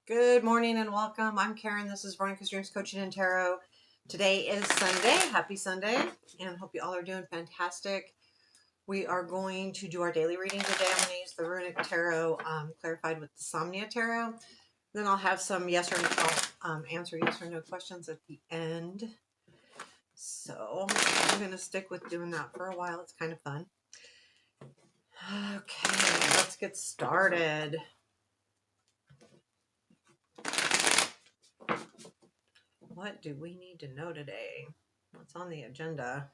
Good morning and welcome. I'm Karen. This is Veronica's Dreams Coaching and Tarot. Today is Sunday. Happy Sunday, and hope you all are doing fantastic. We are going to do our daily reading today. I'm going to use the Runic Tarot clarified with the Somnia Tarot. Then I'll have some yes or no, answer yes or no questions at the end. So I'm going to stick with doing that for a while. It's kind of fun. Okay, let's get started. What do we need to know today? What's on the agenda?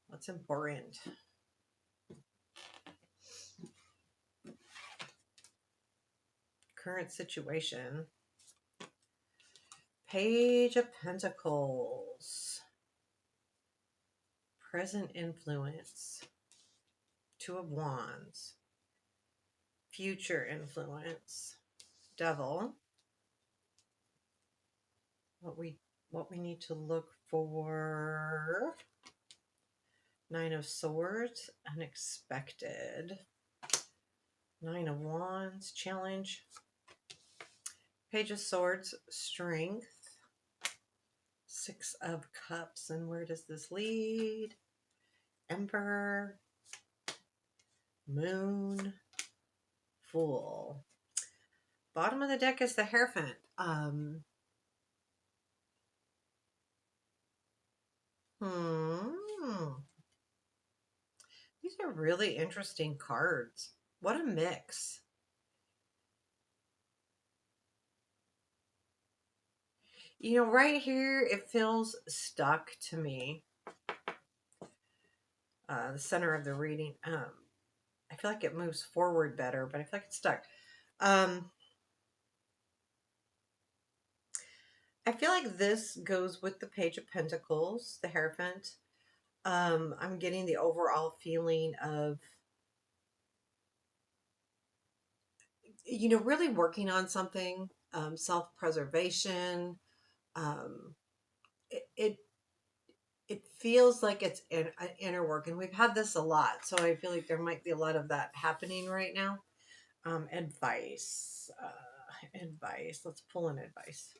What's important? Current situation. Page of Pentacles. Present influence. Two of Wands. Future influence. Devil. What we need to look for. Nine of Swords. Unexpected. Nine of Wands. Challenge. Page of Swords. Strength. Six of Cups. And where does this lead? Emperor. Moon. Fool. Bottom of the deck is the Hierophant. These are really interesting cards. What a mix. You know, right here, it feels stuck to me. The center of the reading. I feel like it moves forward better, but I feel like it's stuck. I feel like this goes with the Page of Pentacles, the Hierophant. I'm getting the overall feeling of, you know, really working on something, self-preservation. It feels like it's an inner work, and we've had this a lot, so I feel like there might be a lot of that happening right now. Advice. Advice. Let's pull an advice.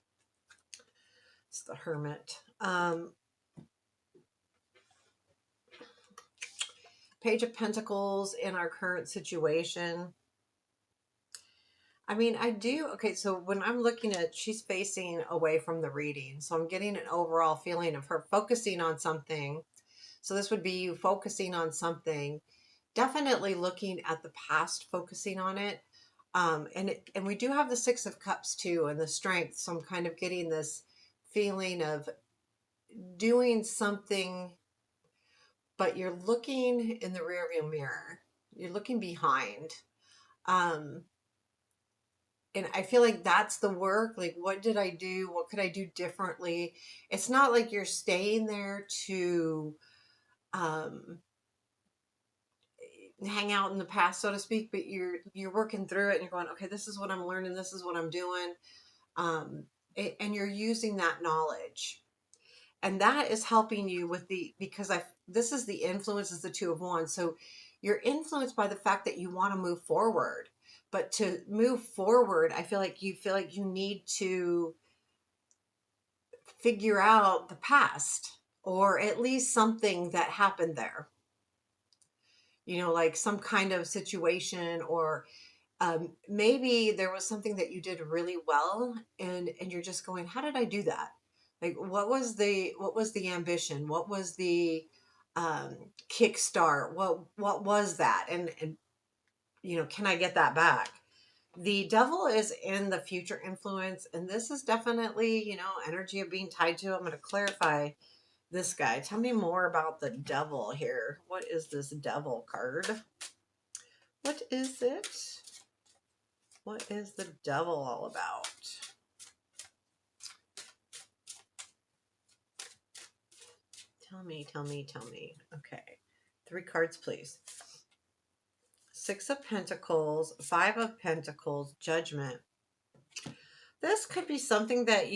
It's the Hermit. Page of Pentacles in our current situation. I mean, okay, so when I'm looking at, she's facing away from the reading, so I'm getting an overall feeling of her focusing on something. So this would be you focusing on something, definitely looking at the past, focusing on it. And we do have the Six of Cups too, and the Strength, so I'm kind of getting this feeling of doing something, but you're looking in the rearview mirror. You're looking behind. And I feel like that's the work. Like, what did I do? What could I do differently? It's not like you're staying there to hang out in the past, so to speak, but you're working through it and you're going, okay, this is what I'm learning. This is what I'm doing. And you're using that knowledge. And that is helping you with because this is the influence, is the Two of Wands. So you're influenced by the fact that you want to move forward. But to move forward, I feel like you need to figure out the past, or at least something that happened there. You know, like some kind of situation, or maybe there was something that you did really well, and you're just going, how did I do that? Like, what was the ambition? What was the kickstart? What was that? And you know, can I get that back? The Devil is in the future influence, and this is definitely, you know, energy of being tied to. I'm going to clarify this guy. Tell me more about the Devil here. What is this Devil card? What is it? What is the Devil all about? Tell me, tell me, tell me. Okay. 3 cards, please. 6 of Pentacles, 5 of Pentacles, Judgment. This could be something that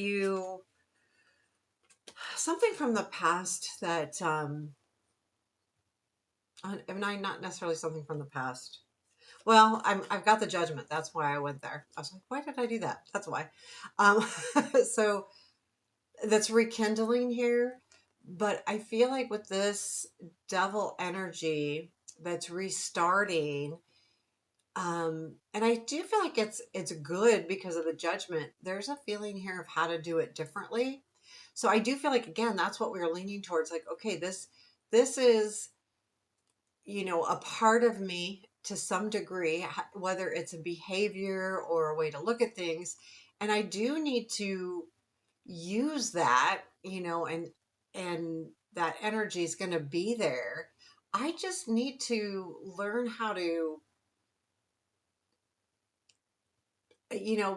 something from the past that, not necessarily something from the past. Well, I've got the Judgment. That's why I went there. I was like, why did I do that? That's why. Um, so that's rekindling here. But I feel like with this Devil energy that's restarting, and I do feel like it's good because of the Judgment. There's a feeling here of how to do it differently. So I do feel like, again, that's what we are leaning towards. Like, okay, this is, a part of me to some degree, whether it's a behavior or a way to look at things. And I do need to use that, and that energy is going to be there. I just need to learn how to,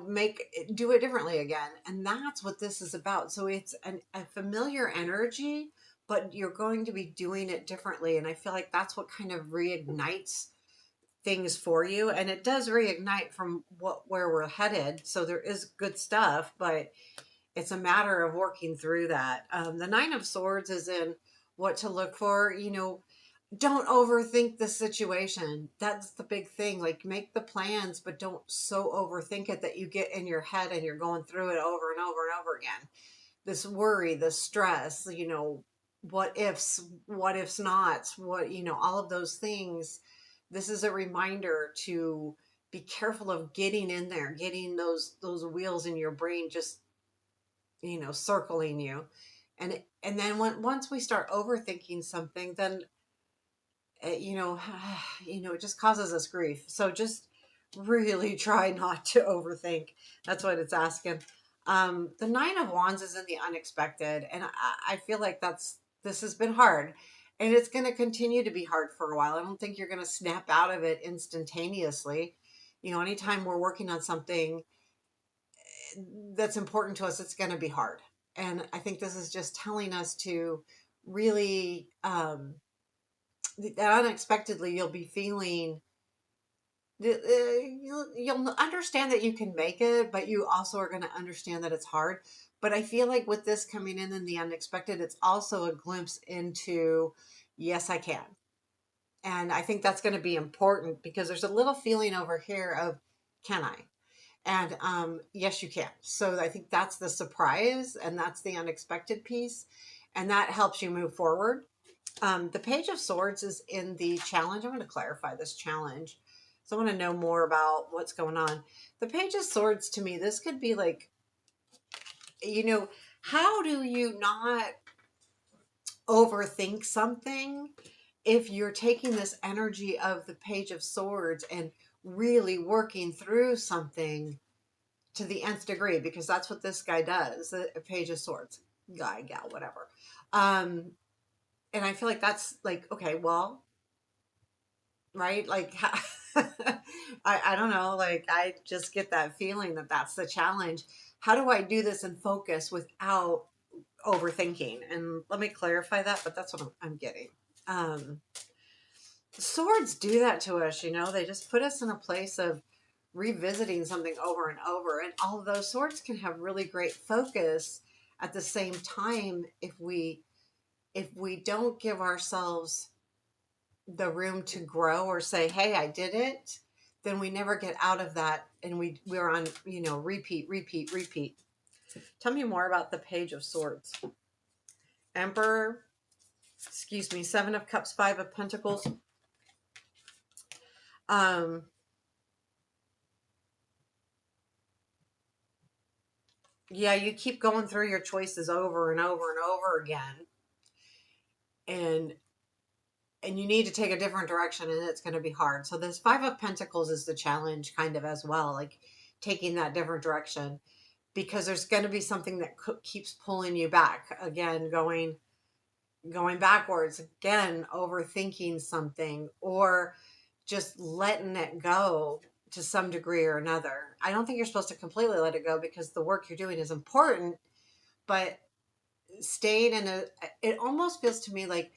make do it differently again. And that's what this is about. So it's a familiar energy, but you're going to be doing it differently. And I feel like that's what kind of reignites things for you, and it does reignite from where we're headed. So there is good stuff, but it's a matter of working through that. The Nine of Swords is in what to look for. Don't overthink the situation. That's the big thing. Like, make the plans, but don't so overthink it that you get in your head and you're going through it over and over and over again. This worry, the stress, what ifs nots, all of those things. This is a reminder to be careful of getting in there, getting those wheels in your brain just, circling you. And then once we start overthinking something, then you know, it just causes us grief. So just really try not to overthink. That's what it's asking. The Nine of Wands is in the unexpected, and I feel like this has been hard, and it's going to continue to be hard for a while. I don't think you're going to snap out of it instantaneously. Anytime we're working on something that's important to us, it's going to be hard. And I think this is just telling us to really, that unexpectedly you'll be feeling, you'll understand that you can make it, but you also are going to understand that it's hard. But I feel like with this coming in the unexpected, it's also a glimpse into, yes, I can. And I think that's going to be important because there's a little feeling over here of, can I? And yes, you can. So I think that's the surprise, and that's the unexpected piece. And that helps you move forward. The Page of Swords is in the challenge. I'm going to clarify this challenge. So I want to know more about what's going on. The Page of Swords, to me, this could be like, how do you not overthink something if you're taking this energy of the Page of Swords and really working through something to the nth degree? Because that's what this guy does, a Page of Swords. Guy, gal, whatever. And I feel like that's like, okay, well, right? Like, I don't know. Like, I just get that feeling that that's the challenge. How do I do this and focus without overthinking? And let me clarify that, but that's what I'm getting. Um, Swords do that to us, they just put us in a place of revisiting something over and over. And although swords can have really great focus, at the same time, if we don't give ourselves the room to grow or say, hey, I did it, then we never get out of that, and we're on, repeat, repeat, repeat. Tell me more about the Page of Swords. Emperor, excuse me, Seven of Cups, Five of Pentacles. Yeah, you keep going through your choices over and over and over again, and you need to take a different direction, and it's going to be hard. So this Five of Pentacles is the challenge kind of as well, like taking that different direction, because there's going to be something that keeps pulling you back again, going backwards again, overthinking something, or just letting it go to some degree or another. I don't think you're supposed to completely let it go because the work you're doing is important, but staying it almost feels to me like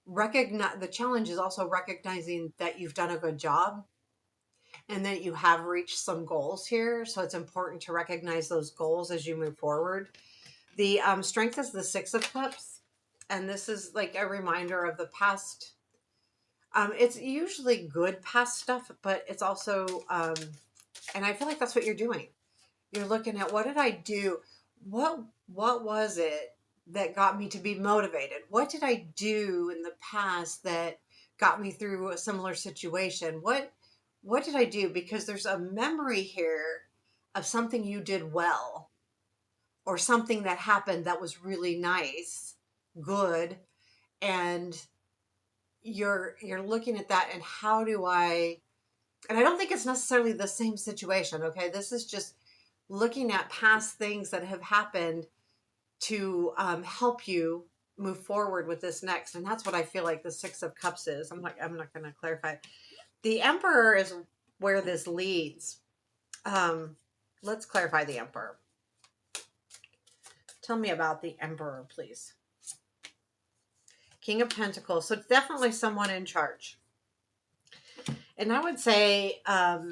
recognize the challenge is also recognizing that you've done a good job and that you have reached some goals here. So it's important to recognize those goals as you move forward. The strength is the Six of Cups, and this is like a reminder of the past It's usually good past stuff, but it's also, and I feel like that's what you're doing. You're looking at, what did I do? What was it that got me to be motivated? What did I do in the past that got me through a similar situation? What did I do? Because there's a memory here of something you did well, or something that happened that was really nice, good, and you're looking at that, and how do I, and I don't think it's necessarily the same situation, okay? This is just looking at past things that have happened to help you move forward with this next. And that's what I feel like the Six of Cups is. I'm not going to clarify. The Emperor is where this leads. Um, let's clarify the Emperor. Tell me about the Emperor, please. King of Pentacles. So definitely someone in charge. And I would say, I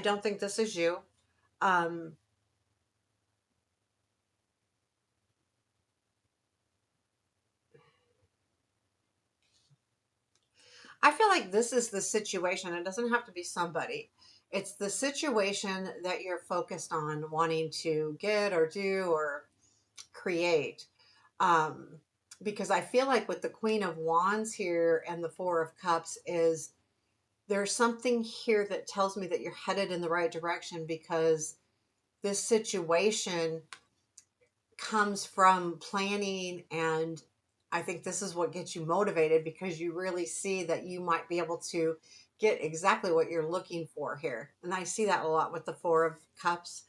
don't think this is you. Um, I feel like this is the situation. It doesn't have to be somebody. It's the situation that you're focused on wanting to get or do or create. Um, because I feel like with the Queen of Wands here and the Four of Cups is, there's something here that tells me that you're headed in the right direction, because this situation comes from planning, and I think this is what gets you motivated, because you really see that you might be able to get exactly what you're looking for here. And I see that a lot with the Four of Cups,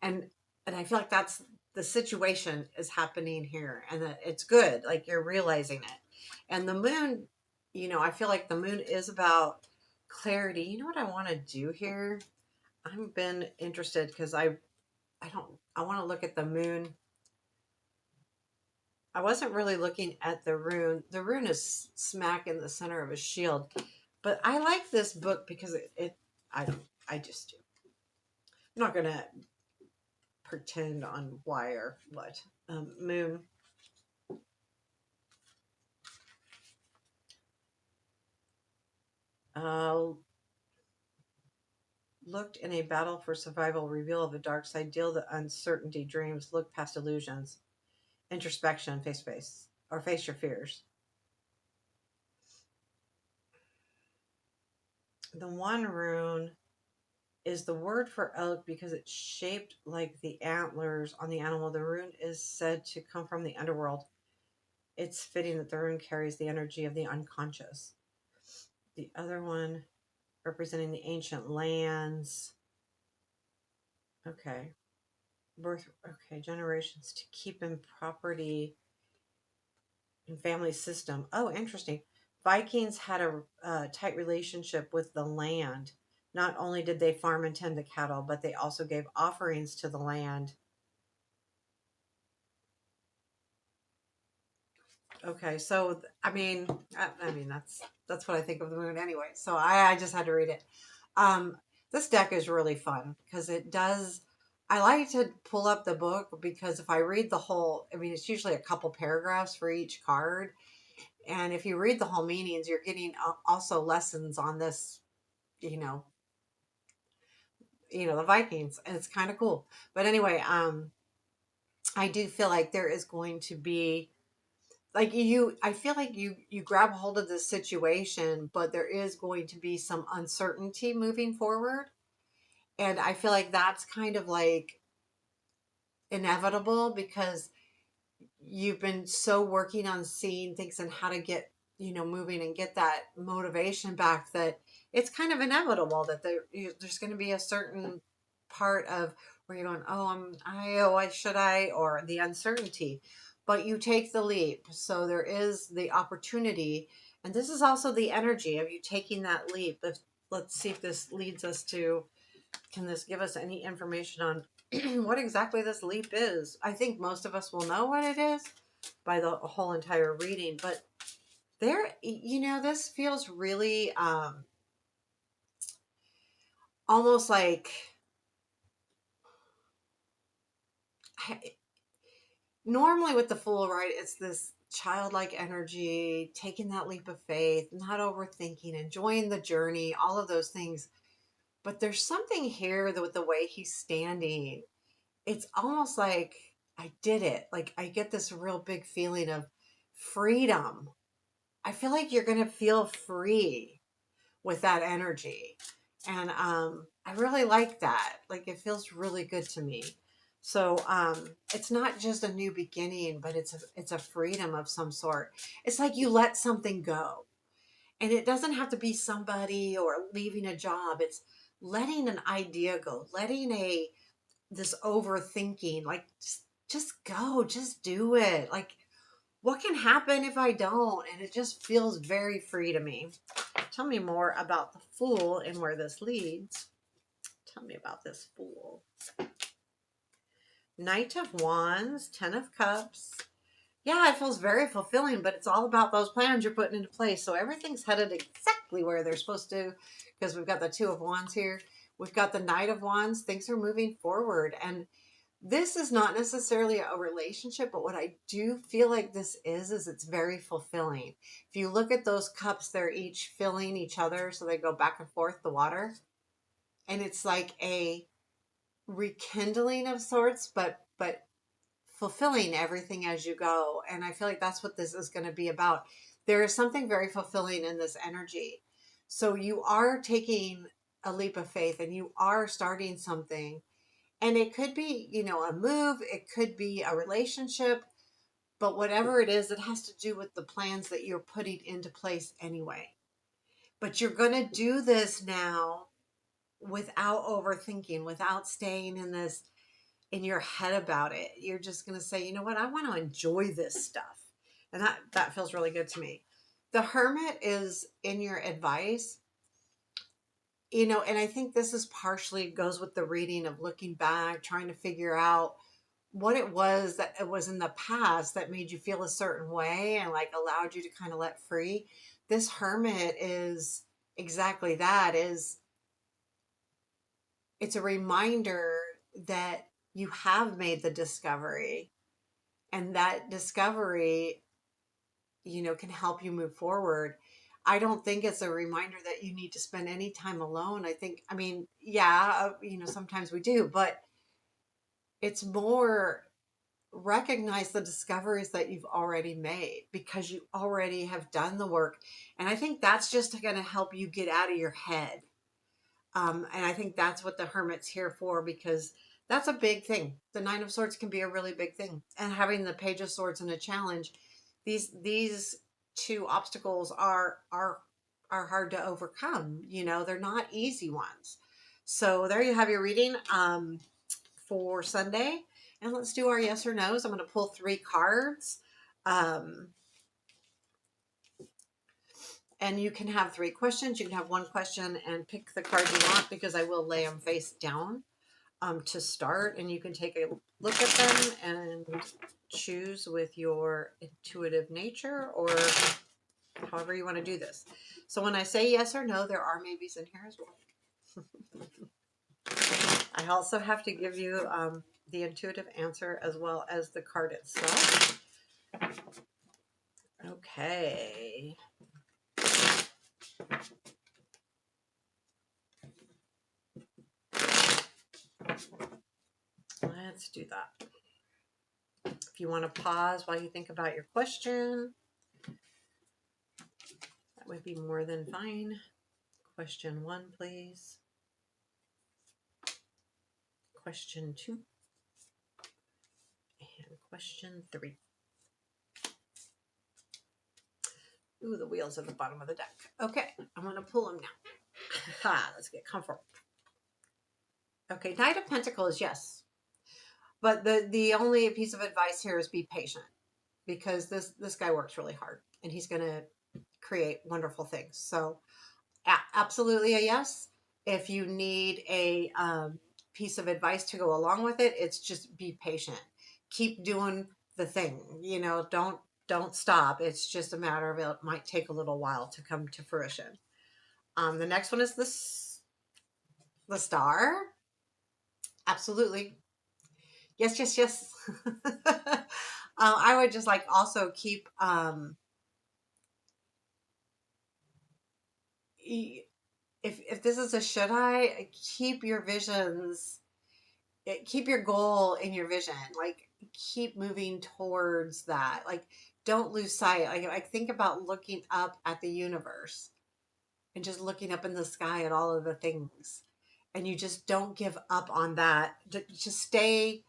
and I feel like that's the situation is happening here, and that it's good, like you're realizing it. And the moon, I feel like the moon is about clarity. You know what I want to do here? I've been interested because I don't I want to look at the moon. I wasn't really looking at the rune. The rune is smack in the center of a shield. But I like this book because I don't, I just do. I'm not going to pretend on why or what. Moon. Uh, Looked in a battle for survival, reveal of a dark side, deal the uncertainty, dreams, look past illusions, introspection, face to face, or face your fears. The one rune is the word for elk because it's shaped like the antlers on the animal. The rune is said to come from the underworld. It's fitting that the rune carries the energy of the unconscious. The other one representing the ancient lands. Okay. Birth, okay, generations to keep in property and family system. Oh, interesting. Vikings had a tight relationship with the land. Not only did they farm and tend the cattle, but they also gave offerings to the land. Okay, so I mean that's what I think of the moon anyway. So I just had to read it. This deck is really fun because it does. I like to pull up the book because if I read the whole, I mean, it's usually a couple paragraphs for each card, and if you read the whole meanings, you're getting also lessons on this. You know, the Vikings, and it's kind of cool. But anyway, I do feel like there is going to be, like, I feel like you grab hold of this situation, but there is going to be some uncertainty moving forward, and I feel like that's kind of like inevitable, because you've been so working on seeing things and how to get, moving and get that motivation back, that it's kind of inevitable that there's going to be a certain part of where you're going, oh, why should I, or the uncertainty, but you take the leap. So there is the opportunity, and this is also the energy of you taking that leap. Let's see if this leads us to, can this give us any information on what exactly this leap is? I think most of us will know what it is by the whole entire reading, but this feels really almost like, normally with the Fool, right? It's this childlike energy, taking that leap of faith, not overthinking, enjoying the journey, all of those things. But there's something here that with the way he's standing, it's almost like I did it. Like I get this real big feeling of freedom. I feel like you're going to feel free with that energy. And I really like that. Like it feels really good to me. So it's not just a new beginning, but it's a freedom of some sort. It's like you let something go. And it doesn't have to be somebody or leaving a job. It's letting an idea go, letting a this overthinking, like just go, just do it. Like what can happen if I don't? And it just feels very free to me. Tell me more about the Fool and where this leads. Tell me about this Fool. Knight of Wands, Ten of Cups. Yeah, it feels very fulfilling, but it's all about those plans you're putting into place. So everything's headed exactly where they're supposed to, because we've got the Two of Wands here. We've got the Knight of Wands. Things are moving forward. And this is not necessarily a relationship, but what I do feel like this is it's very fulfilling. If you look at those cups, they're each filling each other, so they go back and forth, the water. And it's like a rekindling of sorts, but fulfilling everything as you go. And I feel like that's what this is going to be about. There is something very fulfilling in this energy. So you are taking a leap of faith and you are starting something. And it could be, a move, it could be a relationship, but whatever it is, it has to do with the plans that you're putting into place anyway. But you're going to do this now without overthinking, without staying in your head about it. You're just going to say, you know what, I want to enjoy this stuff. And that feels really good to me. The Hermit is in your advice, and I think this is partially goes with the reading of looking back, trying to figure out what it was that it was in the past that made you feel a certain way and like allowed you to kind of let free. This Hermit is exactly that. It's a reminder that you have made the discovery, and that discovery, can help you move forward. I don't think it's a reminder that you need to spend any time alone. I mean, yeah, sometimes we do, but it's more recognize the discoveries that you've already made because you already have done the work. And I think that's just going to help you get out of your head. And I think that's what the Hermit's here for, because that's a big thing. The Nine of Swords can be a really big thing. And having the Page of Swords and a challenge, these two obstacles are hard to overcome. They're not easy ones. So there you have your reading for Sunday. And let's do our yes or no's. I'm going to pull 3 cards. And you can have 3 questions. You can have 1 question and pick the card you want, because I will lay them face down to start. And you can take a look at them and choose with your intuitive nature or however you want to do this. So when I say yes or no, there are maybes in here as well. I also have to give you the intuitive answer as well as the card itself. Okay. Let's do that. If you want to pause while you think about your question, that would be more than fine. Question 1, please. Question 2. And question 3. Ooh, the wheels at the bottom of the deck. Okay, I'm going to pull them now. Let's get comfortable. Okay, Knight of Pentacles, yes. But the only piece of advice here is be patient, because this guy works really hard and he's going to create wonderful things. So absolutely a yes. If you need a piece of advice to go along with it, it's just be patient. Keep doing the thing. Don't stop. It's just a matter of it might take a little while to come to fruition. The next one is the Star. Absolutely. Yes, yes, yes. I would just like also keep if this is a should I, keep your visions, keep your goal in your vision, like keep moving towards that, like don't lose sight. Like think about looking up at the universe and just looking up in the sky at all of the things, and you just don't give up on that. Just stay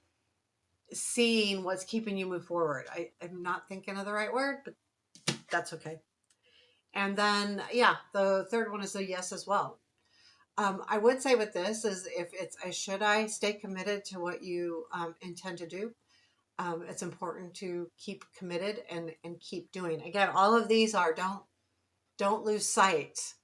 seeing what's keeping you move forward. I'm not thinking of the right word, but that's okay. And then, yeah, the third one is a yes as well. I would say with this is if it's a should I, stay committed to what you intend to do. It's important to keep committed and keep doing. Again, all of these are don't lose sight,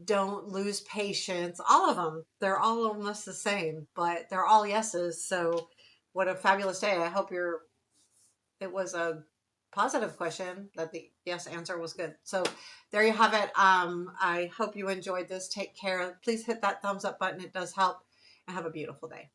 don't lose patience. All of them, they're all almost the same, but they're all yeses. So, what a fabulous day! I hope it was a positive question, that the yes answer was good. So there you have it. I hope you enjoyed this. Take care. Please hit that thumbs up button. It does help. And have a beautiful day.